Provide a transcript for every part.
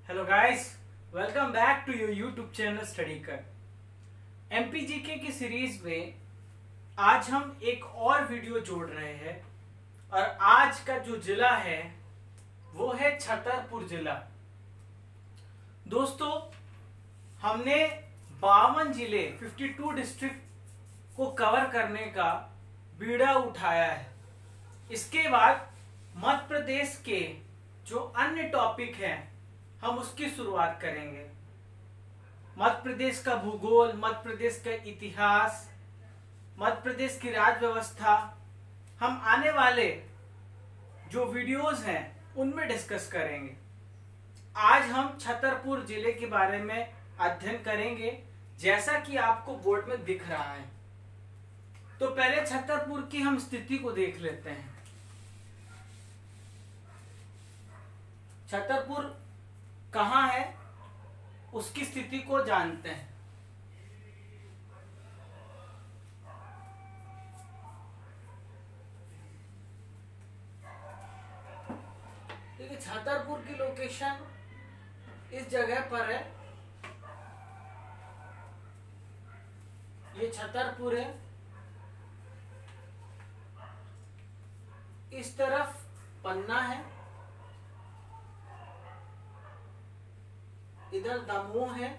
Hello guys, welcome back to your YouTube channel study कर। MPGK की series में आज हम एक और वीडियो जोड़ रहे हैं और आज का जो जिला है वो है छतरपुर जिला। दोस्तों, हमने 52 जिले 52 डिस्ट्रिक्ट को कवर करने का बीड़ा उठाया है। इसके बाद मध्य प्रदेश के जो अन्य टॉपिक हैं हम उसकी शुरुआत करेंगे। मध्य प्रदेश का भूगोल, मध्य प्रदेश का इतिहास, मध्य प्रदेश की राज्य व्यवस्था हम आने वाले जो वीडियोस हैं उनमें डिस्कस करेंगे। आज हम छतरपुर जिले के बारे में अध्ययन करेंगे, जैसा कि आपको बोर्ड में दिख रहा है। तो पहले छतरपुर की हम स्थिति को देख लेते हैं। छतरपुर कहाँ है उसकी स्थिति को जानते हैं। देखिए, छतरपुर की लोकेशन इस जगह पर है। ये छतरपुर है। इस तरफ पन्ना है, इधर दमोह है,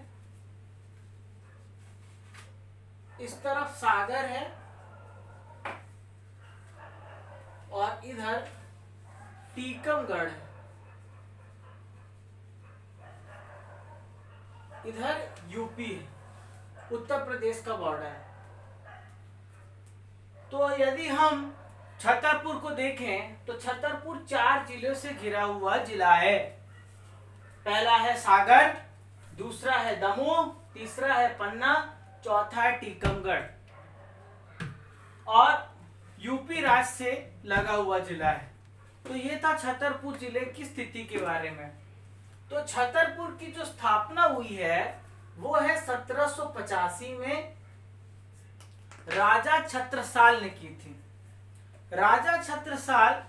इस तरफ सागर है और इधर टीकमगढ़ है। इधर यूपी है, उत्तर प्रदेश का बॉर्डर है। तो यदि हम छतरपुर को देखें तो छतरपुर 4 जिलों से घिरा हुआ जिला है। पहला है सागर, दूसरा है दमोह, तीसरा है पन्ना, चौथा है टीकमगढ़ और यूपी राज्य से लगा हुआ जिला है। तो ये था छतरपुर जिले की स्थिति के बारे में। तो छतरपुर की जो स्थापना हुई है वो है 1785 में राजा छत्रसाल ने की थी। राजा छत्रसाल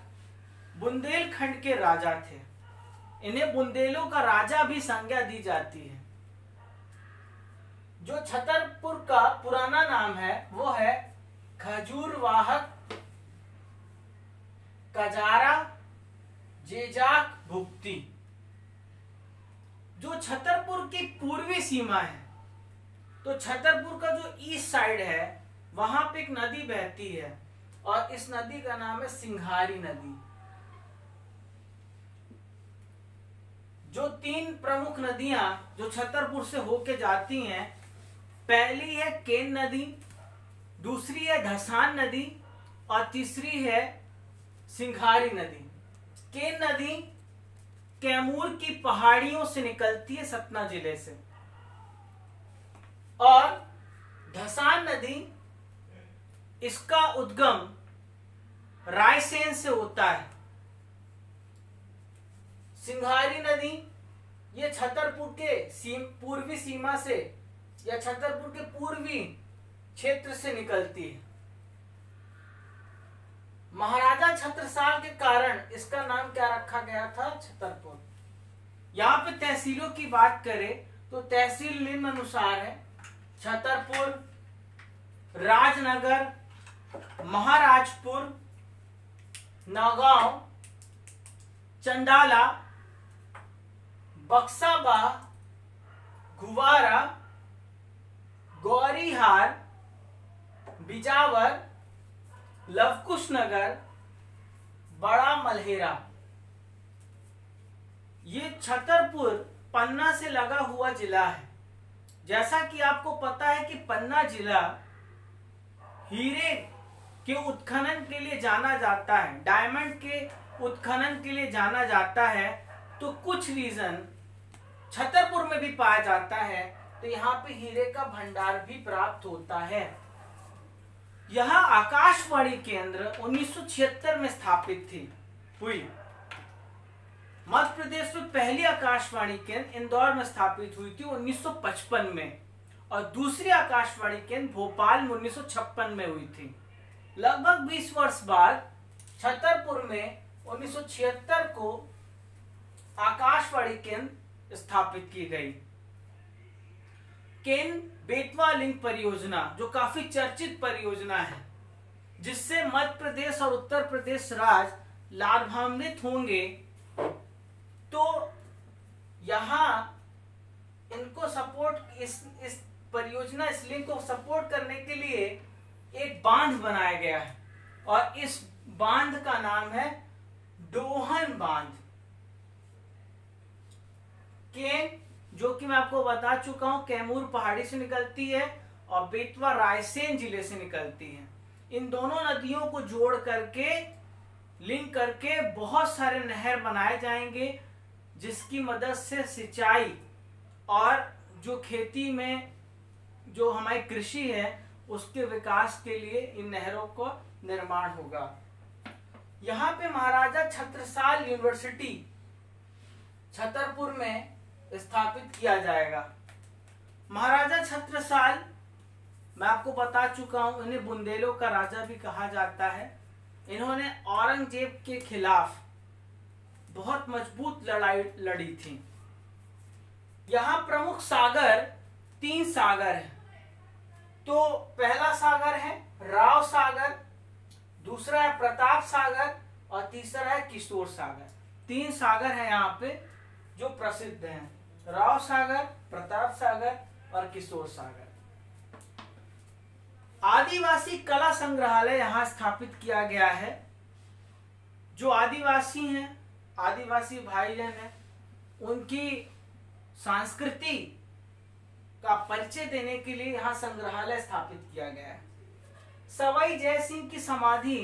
बुंदेलखंड के राजा थे। इन्हें बुंदेलों का राजा भी संज्ञा दी जाती है। जो छतरपुर का पुराना नाम है वो है खजूरवाहक कजारा जेजाक भुक्ति। जो छतरपुर की पूर्वी सीमा है, तो छतरपुर का जो ईस्ट साइड है वहां पे एक नदी बहती है और इस नदी का नाम है सिंघारी नदी। जो 3 प्रमुख नदियां जो छतरपुर से होके जाती हैं, पहली है केन नदी, दूसरी है धसान नदी और तीसरी है सिंघारी नदी। केन नदी कैमूर की पहाड़ियों से निकलती है, सतना जिले से, और धसान नदी इसका उद्गम रायसेन से होता है। सिंघारी नदी ये छतरपुर के पूर्वी सीमा से या छतरपुर के पूर्वी क्षेत्र से निकलती है। महाराजा छत्रसाल के कारण इसका नाम क्या रखा गया था? छतरपुर। यहाँ पे तहसीलों की बात करें तो तहसील निम्नानुसार है: छतरपुर, राजनगर, महाराजपुर, नौगांव, चंडाला, बक्साबा, गुवारा, गौरीहार, बिजावर, लवकुश नगर, बड़ा मलहेरा। ये छतरपुर पन्ना से लगा हुआ जिला है। जैसा कि आपको पता है कि पन्ना जिला हीरे के उत्खनन के लिए जाना जाता है, डायमंड के उत्खनन के लिए जाना जाता है। तो कुछ रीजन छतरपुर में भी पाया जाता है, तो यहाँ पे हीरे का भंडार भी प्राप्त होता है। यहाँ आकाशवाणी केंद्र 1976 में स्थापित हुई। मध्य प्रदेश में पहली आकाशवाणी केंद्र इंदौर में स्थापित हुई थी 1955 में, और दूसरी आकाशवाणी केंद्र भोपाल में 1956 में हुई थी। लगभग 20 वर्ष बाद छतरपुर में 1976 को आकाशवाणी केंद्र स्थापित की गई। केन बेतवा लिंक परियोजना जो काफी चर्चित परियोजना है, जिससे मध्य प्रदेश और उत्तर प्रदेश राज्य लाभान्वित होंगे। तो यहाँ इनको सपोर्ट, इस परियोजना, इस लिंक को सपोर्ट करने के लिए एक बांध बनाया गया है और इस बांध का नाम है डोहन बांध। केन, जो कि मैं आपको बता चुका हूं, कैमूर पहाड़ी से निकलती है और बेतवा रायसेन जिले से निकलती है। इन दोनों नदियों को जोड़ करके, लिंक करके बहुत सारे नहर बनाए जाएंगे, जिसकी मदद से सिंचाई और जो खेती में जो हमारी कृषि है उसके विकास के लिए इन नहरों का निर्माण होगा। यहाँ पे महाराजा छत्रसाल यूनिवर्सिटी छतरपुर में स्थापित किया जाएगा। महाराजा छत्रसाल, मैं आपको बता चुका हूं, इन्हें बुंदेलों का राजा भी कहा जाता है। इन्होंने औरंगजेब के खिलाफ बहुत मजबूत लड़ाई लड़ी थी। यहाँ प्रमुख सागर 3 सागर हैं। तो पहला सागर है राव सागर, दूसरा है प्रताप सागर और तीसरा है किशोर सागर। 3 सागर हैं यहाँ पे जो प्रसिद्ध हैं, राव सागर, प्रताप सागर और किशोर सागर। आदिवासी कला संग्रहालय यहाँ स्थापित किया गया है। जो आदिवासी हैं, आदिवासी भाईजन हैं, उनकी संस्कृति का परिचय देने के लिए यहाँ संग्रहालय स्थापित किया गया है। सवाई जय सिंह की समाधि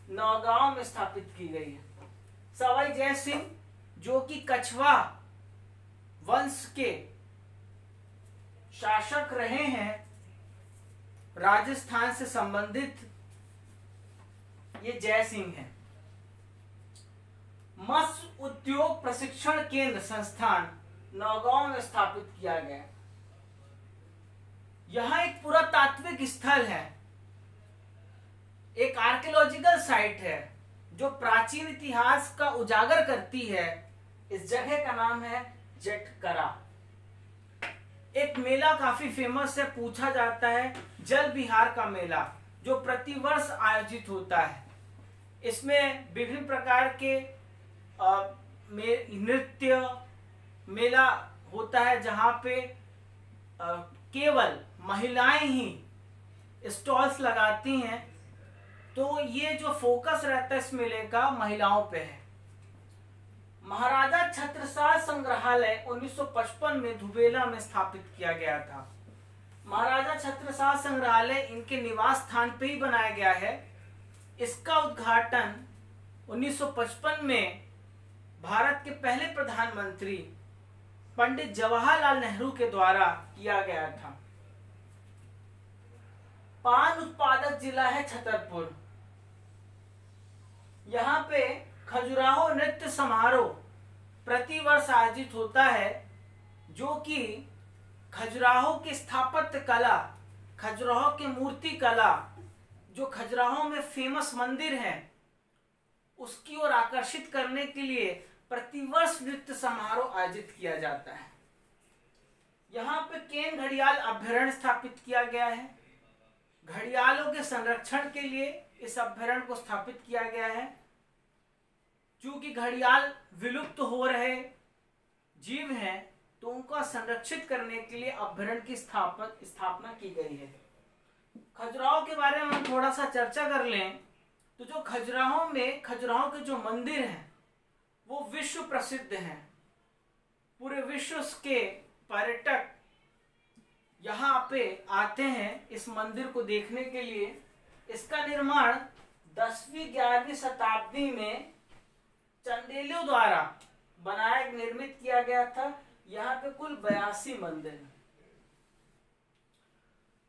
नौगांव में स्थापित की गई है। सवाई जय सिंह जो कि कछवा वंश के शासक रहे हैं, राजस्थान से संबंधित ये जय सिंह हैं। मत्स्य उद्योग प्रशिक्षण केंद्र संस्थान नौगांव में स्थापित किया गया। यहां एक पुरातात्विक स्थल है, एक आर्कियोलॉजिकल साइट है जो प्राचीन इतिहास का उजागर करती है। इस जगह का नाम है जटकरा। एक मेला काफी फेमस है, पूछा जाता है जल विहार का मेला, जो प्रतिवर्ष आयोजित होता है। इसमें विभिन्न प्रकार के नृत्य मेला होता है, जहां पे केवल महिलाएं ही स्टॉल्स लगाती हैं। तो ये जो फोकस रहता है इस मेले का महिलाओं पे है। महाराजा छत्रसाल संग्रहालय 1955 में धुबेला में स्थापित किया गया था। महाराजा छत्रसाल संग्रहालय इनके निवास स्थान पे ही बनाया गया है। इसका उद्घाटन 1955 में भारत के पहले प्रधानमंत्री पंडित जवाहरलाल नेहरू के द्वारा किया गया था। पान उत्पादक जिला है छतरपुर। यहाँ पे खजुराहो नृत्य समारोह प्रतिवर्ष आयोजित होता है, जो कि खजुराहो की स्थापत्य कला, खजुराहो की मूर्ति कला, जो खजुराहो में फेमस मंदिर है, उसकी ओर आकर्षित करने के लिए प्रतिवर्ष नृत्य समारोह आयोजित किया जाता है। यहाँ पे केन घड़ियाल अभ्यारण्य स्थापित किया गया है। घड़ियालों के संरक्षण के लिए इस अभ्यारण्य को स्थापित किया गया है। चूंकि घड़ियाल विलुप्त हो रहे जीव हैं, तो उनको संरक्षित करने के लिए अभ्यारण्य की स्थापना की गई है। खजुराहो के बारे में हम थोड़ा सा चर्चा कर लें तो जो खजुराहो में खजुराहो के जो मंदिर हैं वो विश्व प्रसिद्ध हैं। पूरे विश्व के पर्यटक यहाँ पे आते हैं इस मंदिर को देखने के लिए। इसका निर्माण 10वीं-11वीं शताब्दी में चंदेलों द्वारा निर्मित किया गया था। यहाँ पे कुल 82 मंदिर हैं।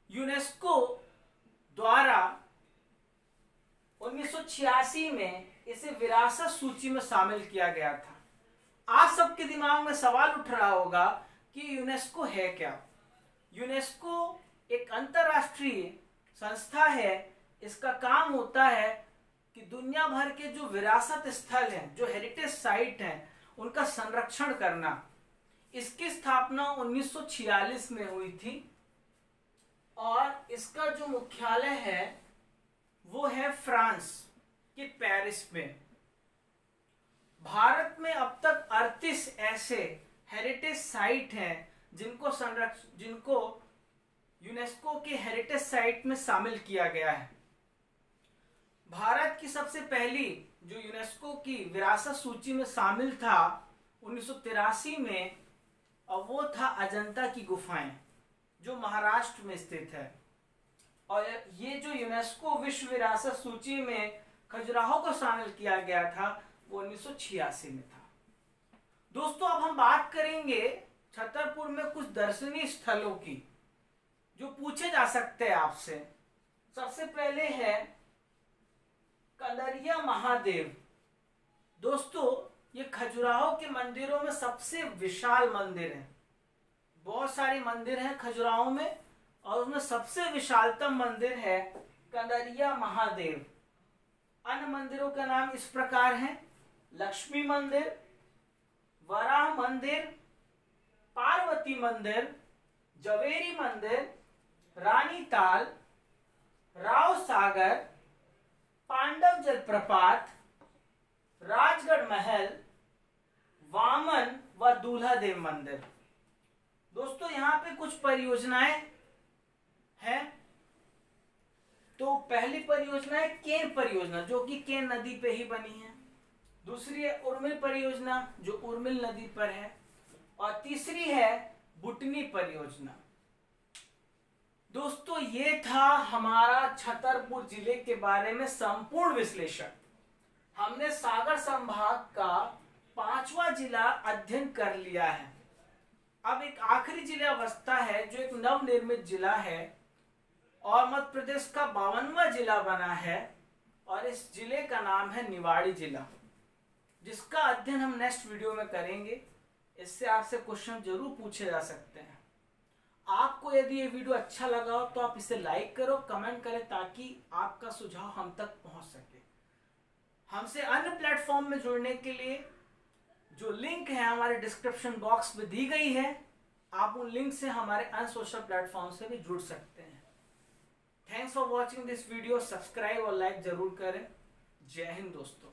यूनेस्को द्वारा 1986 में इसे विरासत सूची में शामिल किया गया था। आप सबके दिमाग में सवाल उठ रहा होगा कि यूनेस्को है क्या। यूनेस्को एक अंतरराष्ट्रीय संस्था है। इसका काम होता है कि दुनिया भर के जो विरासत स्थल हैं, जो हेरिटेज साइट हैं, उनका संरक्षण करना। इसकी स्थापना 1946 में हुई थी और इसका जो मुख्यालय है वो है फ्रांस के पेरिस में। भारत में अब तक 38 ऐसे हेरिटेज साइट हैं जिनको यूनेस्को के हेरिटेज साइट में शामिल किया गया है। भारत की सबसे पहली जो यूनेस्को की विरासत सूची में शामिल था 1983 में, और वो था अजंता की गुफाएं जो महाराष्ट्र में स्थित है। और ये जो यूनेस्को विश्व विरासत सूची में खजुराहो को शामिल किया गया था वो 1986 में था। दोस्तों अब हम बात करेंगे छतरपुर में कुछ दर्शनीय स्थलों की जो पूछे जा सकते हैं आपसे। सबसे पहले है कंदरिया महादेव। दोस्तों ये खजुराहो के मंदिरों में सबसे विशाल मंदिर है। बहुत सारे मंदिर हैं खजुराहो में और उसमें सबसे विशालतम मंदिर है कंदरिया महादेव। अन्य मंदिरों का नाम इस प्रकार हैं: लक्ष्मी मंदिर, वराह मंदिर, पार्वती मंदिर, जवेरी मंदिर, रानी ताल, राव सागर, पांडव जलप्रपात, राजगढ़ महल, वामन व दूल्हा देव मंदिर। दोस्तों यहाँ पे कुछ परियोजनाएं हैं। तो पहली परियोजना है केन परियोजना जो कि केन नदी पे ही बनी है। दूसरी है उर्मिल परियोजना जो उर्मिल नदी पर है। और तीसरी है बुटनी परियोजना। दोस्तों ये था हमारा छतरपुर जिले के बारे में संपूर्ण विश्लेषण। हमने सागर संभाग का 5वां जिला अध्ययन कर लिया है। अब एक आखिरी जिला बचता है जो एक नवनिर्मित जिला है और मध्य प्रदेश का 52वां जिला बना है और इस जिले का नाम है निवाड़ी जिला, जिसका अध्ययन हम नेक्स्ट वीडियो में करेंगे। इससे आपसे क्वेश्चन जरूर पूछे जा सकते हैं। आपको यदि ये वीडियो अच्छा लगा हो तो आप इसे लाइक करो, कमेंट करें ताकि आपका सुझाव हम तक पहुंच सके। हमसे अन्य प्लेटफॉर्म में जुड़ने के लिए जो लिंक है हमारे डिस्क्रिप्शन बॉक्स में दी गई है, आप उन लिंक से हमारे अन्य सोशल प्लेटफॉर्म से भी जुड़ सकते हैं। Thanks for watching this video. Subscribe और लाइक जरूर करें। जय हिंद दोस्तों।